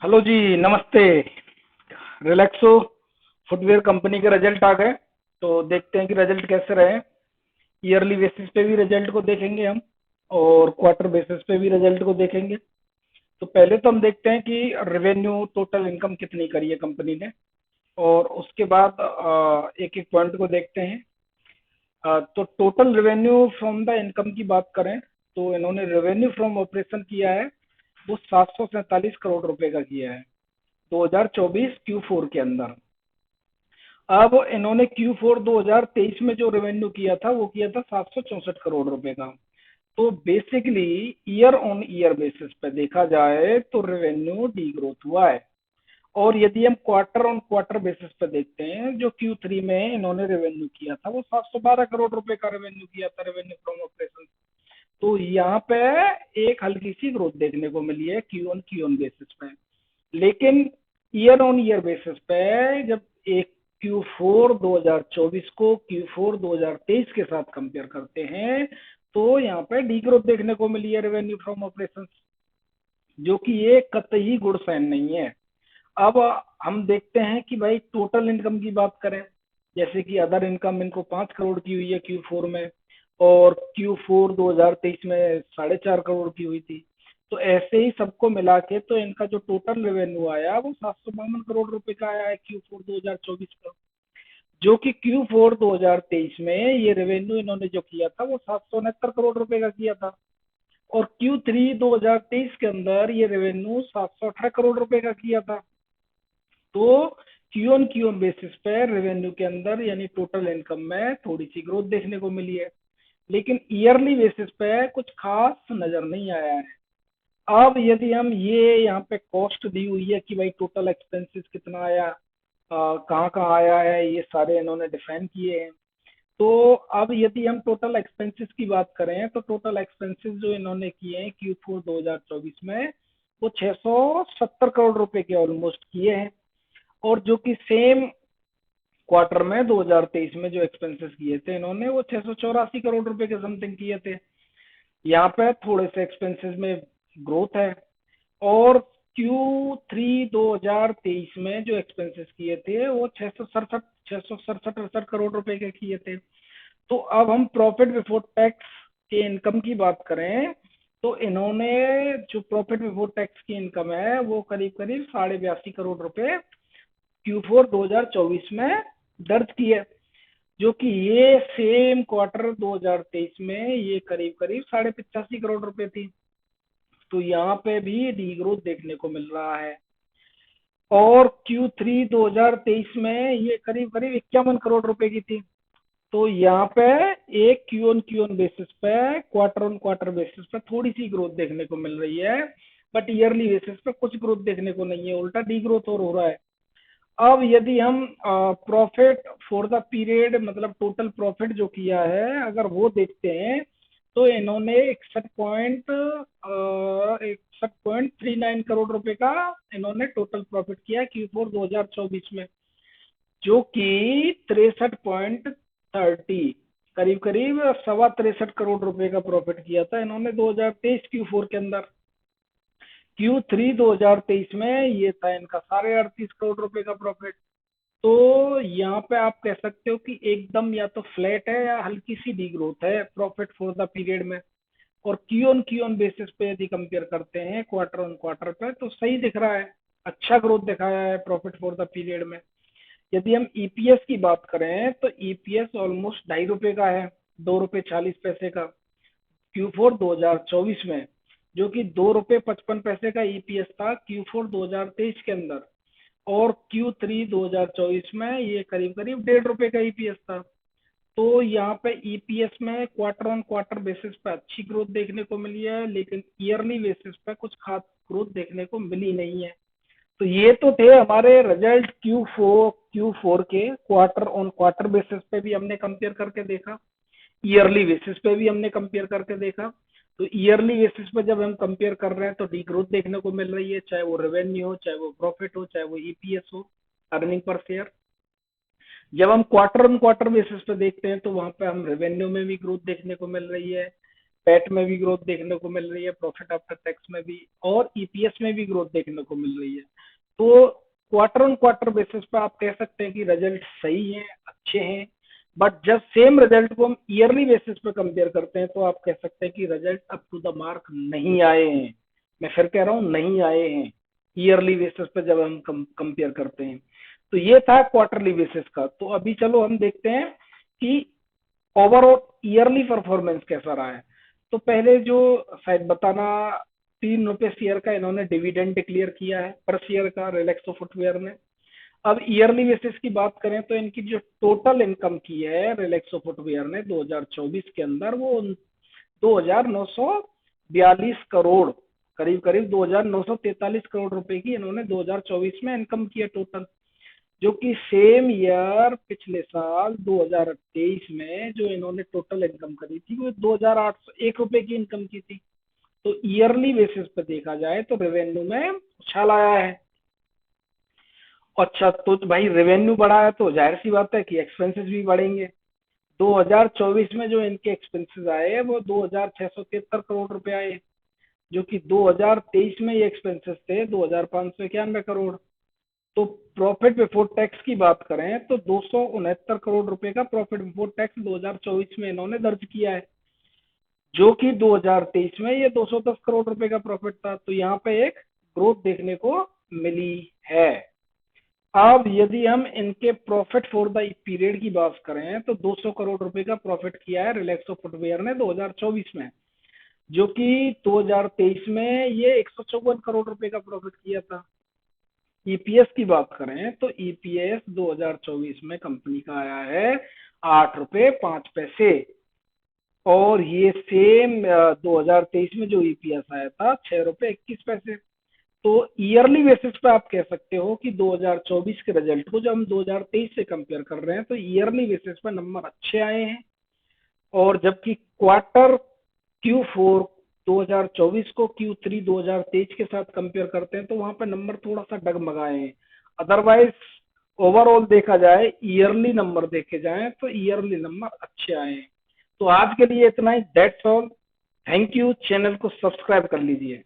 Hello जी, नमस्ते। Relaxo footwear company के result आ गए, तो देखते हैं कि रिजल्ट कैसे रहे। ईयरली बेसिस पे भी रिजल्ट को देखेंगे हम, और क्वार्टर बेसिस पे भी रिजल्ट को देखेंगे। तो पहले तो हम देखते हैं कि रेवेन्यू टोटल इनकम कितनी करी है कंपनी ने, और उसके बाद एक एक पॉइंट को देखते हैं। तो total revenue from the income की बात करें तो इन्होंने रेवेन्यू फ्रॉम ऑपरेशन किया है, वो 747 करोड़ रुपए का किया है 2024 Q4 के अंदर। अब इन्होंने Q4 2023 में जो रेवेन्यू किया था वो किया था 764 रुपए का। तो basically year on year basis पे देखा जाए तो रेवेन्यू डी ग्रोथ हुआ है। और यदि हम क्वार्टर ऑन क्वार्टर बेसिस पे देखते हैं, जो Q3 में इन्होंने रेवेन्यू किया था वो 712 करोड़ रुपए का रेवेन्यू किया था, रेवेन्यू फ्रॉम ऑपरेशन। तो यहाँ पे एक हल्की सी ग्रोथ देखने को मिली है क्यू ऑन बेसिस पे। लेकिन ईयर ऑन ईयर बेसिस पे जब एक Q4 2024 को Q4 2023 के साथ कंपेयर करते हैं तो यहाँ पे डी ग्रोथ देखने को मिली है रेवेन्यू फ्रॉम ऑपरेशन, जो कि ये कतई गुड साइन नहीं है। अब हम देखते हैं कि भाई टोटल इनकम की बात करें, जैसे कि अदर इनकम इनको 5 करोड़ की हुई है Q4 में, और Q4 2023 में 4.5 करोड़ की हुई थी। तो ऐसे ही सबको मिला के तो इनका जो टोटल रेवेन्यू आया वो 752 करोड़ रुपए का आया है Q4 2024 का। जो कि Q4 2023 में ये रेवेन्यू इन्होंने जो किया था वो 769 करोड़ रुपए का किया था, और Q3 2023 के अंदर ये रेवेन्यू 718 करोड़ रुपए का किया था। तो क्यू ऑन बेसिस पे रेवेन्यू के अंदर यानी टोटल इनकम में थोड़ी सी ग्रोथ देखने को मिली है, लेकिन ईयरली बेसिस पे कुछ खास नजर नहीं आया है। अब यदि हम ये यहाँ पे कॉस्ट दी हुई है कि भाई टोटल एक्सपेंसेस कितना आया, कहाँ कहाँ आया है, ये सारे इन्होंने डिफाइन किए हैं। तो अब यदि हम टोटल एक्सपेंसेस की बात करें तो टोटल एक्सपेंसेस जो इन्होंने किए हैं Q4 2024 में वो 670 करोड़ रुपए के ऑलमोस्ट किए हैं। और जो कि सेम क्वार्टर में 2023 में जो एक्सपेंसेस किए थे इन्होंने वो 684 करोड़ रुपए के समथिंग किए थे। यहाँ पे थोड़े से एक्सपेंसेस में ग्रोथ है। और Q3 2023 में जो एक्सपेंसेस किए थे वो 667 करोड़ रुपए के किए थे। तो अब हम प्रॉफिट बिफोर टैक्स के इनकम की बात करें तो इन्होंने जो प्रॉफिट बिफोर टैक्स की इनकम है वो करीब करीब 82.5 करोड़ रुपए Q4 2024 में दर्ज की है, जो कि ये सेम क्वार्टर 2023 में ये करीब करीब 85.5 करोड़ रुपए थी। तो यहाँ पे भी डी ग्रोथ देखने को मिल रहा है। और Q3 2023 में ये करीब करीब 51 करोड़ रुपए की थी। तो यहाँ पे एक क्यू ऑन बेसिस पे क्वार्टर ऑन क्वार्टर बेसिस पे थोड़ी सी ग्रोथ देखने को मिल रही है, बट ईयरली बेसिस पे कुछ ग्रोथ देखने को नहीं है, उल्टा डी ग्रोथ और हो रहा है। अब यदि हम प्रॉफिट फॉर द पीरियड मतलब टोटल प्रॉफिट जो किया है अगर वो देखते हैं तो इन्होंने 61.39 करोड़ रुपए का इन्होंने टोटल प्रॉफिट किया है Q4 2024 में, जो कि 63.30 करीब करीब 63.25 करोड़ रुपए का प्रॉफिट किया था इन्होंने 2023 Q4 के अंदर। Q3 2023 में ये था इनका 38.5 करोड़ रुपए का प्रॉफिट। तो यहाँ पे आप कह सकते हो कि एकदम या तो फ्लैट है या हल्की सी डी ग्रोथ है प्रॉफिट फॉर द पीरियड में। और क्यू ऑन बेसिस पे यदि कंपेयर करते हैं क्वार्टर ऑन क्वार्टर पे तो सही दिख रहा है, अच्छा ग्रोथ दिखाया है प्रॉफिट फॉर द पीरियड में। यदि हम ईपीएस की बात करें तो ईपीएस ऑलमोस्ट ₹2.5 का है, ₹2.40 का Q4 2024 में, जो कि ₹2.55 का ईपीएस था Q4 2023 के अंदर। और Q3 2024 में ये करीब करीब ₹1.5 का ईपीएस था। तो यहाँ पे ईपीएस में क्वार्टर ऑन क्वार्टर बेसिस पे अच्छी ग्रोथ देखने को मिली है, लेकिन ईयरली बेसिस पे कुछ खास ग्रोथ देखने को मिली नहीं है। तो ये तो थे हमारे रिजल्ट Q4 के क्वार्टर ऑन क्वार्टर बेसिस पे भी हमने कंपेयर करके देखा, ईयरली बेसिस पे भी हमने कंपेयर करके देखा। तो ईयरली बेसिस पे जब हम कंपेयर कर रहे हैं तो डी ग्रोथ देखने को मिल रही है, चाहे वो रेवेन्यू हो, चाहे वो प्रॉफिट हो, चाहे वो ईपीएस हो, अर्निंग पर शेयर। जब हम क्वार्टर ऑन क्वार्टर बेसिस पे देखते हैं तो वहां पे हम रेवेन्यू में भी ग्रोथ देखने को मिल रही है, पैट में भी ग्रोथ देखने को मिल रही है, प्रॉफिट आफ्टर टैक्स में भी, और ईपीएस में भी ग्रोथ देखने को मिल रही है। तो क्वार्टर ऑन क्वार्टर बेसिस पे आप कह सकते हैं कि रिजल्ट सही है, अच्छे हैं। बट जब सेम रिजल्ट को हम ईयरली बेसिस पे कंपेयर करते हैं तो आप कह सकते हैं कि result up to the mark नहीं आए हैं। मैं फिर कह रहा हूँ, नहीं आए हैं ईयरली बेसिस पे जब हम कंपेयर करते हैं। तो ये था क्वार्टरली बेसिस का। तो अभी चलो हम देखते हैं कि ओवरऑल ईयरली परफॉर्मेंस कैसा रहा है। तो पहले जो शायद बताना, ₹3 शेयर का इन्होंने डिविडेंड डिक्लेयर किया है पर शेयर का, रिलैक्सो फुटवेयर ने। अब ईयरली बेसिस की बात करें तो इनकी जो टोटल इनकम की है रिलैक्सो फुटवेयर ने 2024 के अंदर, वो 2,942 करोड़, करीब करीब 2,943 करोड़ रुपए की इन्होंने 2024 में इनकम की है टोटल। जो कि सेम ईयर पिछले साल 2023 में जो इन्होंने टोटल इनकम करी थी वो 2,801 रुपए की इनकम की थी। तो ईयरली बेसिस पे देखा जाए तो रेवेन्यू में उछाल आया है। अच्छा, तो भाई रेवेन्यू बढ़ा है तो जाहिर सी बात है कि एक्सपेंसेस भी बढ़ेंगे। 2024 में जो इनके एक्सपेंसेस आए वो 2,673 करोड़ रुपए आए, जो कि 2023 में ये एक्सपेंसेस थे 2,591 करोड़। तो प्रॉफिट बिफोर टैक्स की बात करें तो 269 करोड़ रुपए का प्रॉफिट बिफोर टैक्स 2024 में इन्होंने दर्ज किया है, जो कि 2023 में ये 210 करोड़ रुपए का प्रॉफिट था। तो यहाँ पे एक ग्रोथ देखने को मिली है। अब यदि हम इनके प्रॉफिट फॉर द पीरियड की बात करें तो 200 करोड़ रुपए का प्रॉफिट किया है रिलैक्सो फुटवेयर ने 2024 में, जो कि 2023 में ये 154 करोड़ रुपए का प्रॉफिट किया था। ईपीएस की बात करें तो ईपीएस 2024 में कंपनी का आया है ₹8.05, और ये सेम 2023 में जो ईपीएस आया था ₹6.21। तो ईयरली बेसिस पे आप कह सकते हो कि 2024 के रिजल्ट को जब हम 2023 से कंपेयर कर रहे हैं तो ईयरली बेसिस पे नंबर अच्छे आए हैं। और जबकि क्वार्टर Q4 2024 को Q3 2023 के साथ कंपेयर करते हैं तो वहां पर नंबर थोड़ा सा डगमगाए हैं। अदरवाइज ओवरऑल देखा जाए, ईयरली नंबर देखे जाए तो ईयरली नंबर अच्छे आए हैं। तो आज के लिए इतना ही, that's all. Thank you. Channel को सब्सक्राइब कर लीजिए।